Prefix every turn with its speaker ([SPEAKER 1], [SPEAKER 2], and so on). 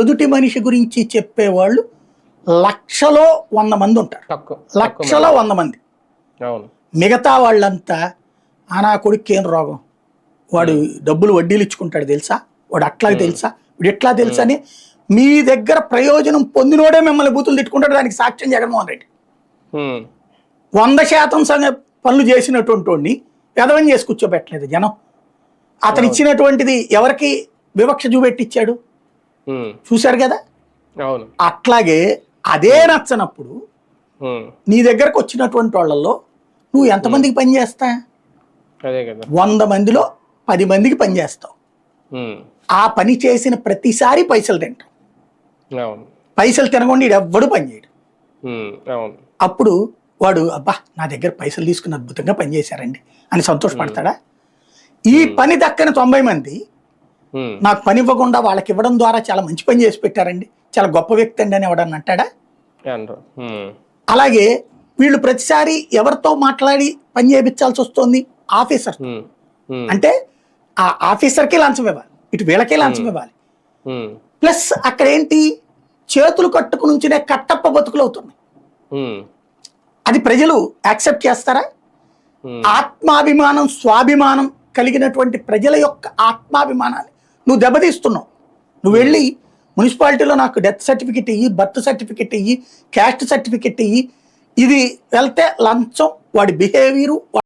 [SPEAKER 1] ఎదుటి మనిషి గురించి చెప్పేవాళ్ళు లక్షలో 100 మంది ఉంటారు. లక్షలో 100 మంది. మిగతా వాళ్ళంతా నా కొడుకు ఏం రోగం, వాడు డబ్బులు వడ్డీలు ఇచ్చుకుంటాడు తెలుసా, వాడు అట్లాగే తెలుసా, వీడు ఎట్లా తెలుసా అని మీ దగ్గర ప్రయోజనం పొందినోడే మిమ్మల్ని బూతులు తిట్టుకుంటాడు. దానికి సాక్ష్యం జగన్మోహన్ రెడ్డి. 100% పనులు చేసినటువంటి వాడిని ఎదవని చేసి కూర్చోబెట్టలేదు జనం. అతను ఇచ్చినటువంటిది ఎవరికి వివక్ష చూపెట్టిచ్చాడు చూశారు కదా. అట్లాగే అదే నచ్చనప్పుడు నీ దగ్గరకు వచ్చినటువంటి వాళ్ళల్లో నువ్వు ఎంతమందికి పని చేస్తా, 100 మందిలో 10 మందికి పని చేస్తావు. ఆ పని చేసిన ప్రతిసారి పైసలు తింటావు. పైసలు తినకుండా వీడు ఎవ్వడు పని చేయడు. అప్పుడు వాడు అబ్బా నా దగ్గర పైసలు తీసుకుని అద్భుతంగా పనిచేశారండి అని సంతోషపడతాడా? ఈ పని దక్కని 90 మంది నాకు పని ఇవ్వకుండా వాళ్ళకి ఇవ్వడం ద్వారా చాలా మంచి పని చేసి పెట్టారండి, చాలా గొప్ప వ్యక్తి అండి అని ఎవడన్నా అంటాడా? అలాగే వీళ్ళు ప్రతిసారి ఎవరితో మాట్లాడి పని చేయించాల్సి వస్తుంది? ఆఫీసర్. అంటే ఆ ఆఫీసర్కి లంచం ఇవ్వాలి, ఇటు వీళ్ళకే లంచం ఇవ్వాలి. ప్లస్ అక్కడ ఏంటి, చేతులు కట్టుకుని ఉంచినే కట్టప్ప బతుకులు అవుతున్నాయి. అది ప్రజలు యాక్సెప్ట్ చేస్తారా? ఆత్మాభిమానం స్వాభిమానం కలిగినటువంటి ప్రజల యొక్క ఆత్మాభిమానాన్ని నువ్వు దెబ్బతీస్తున్నావు. నువ్వు వెళ్ళి మున్సిపాలిటీలో నాకు డెత్ సర్టిఫికెట్ ఇయ్యి, బర్త్ సర్టిఫికెట్ ఇయ్యి, క్యాస్ట్ సర్టిఫికెట్ ఇయ్యి, ఇది వెళ్తే లంచం, వాడి బిహేవియరు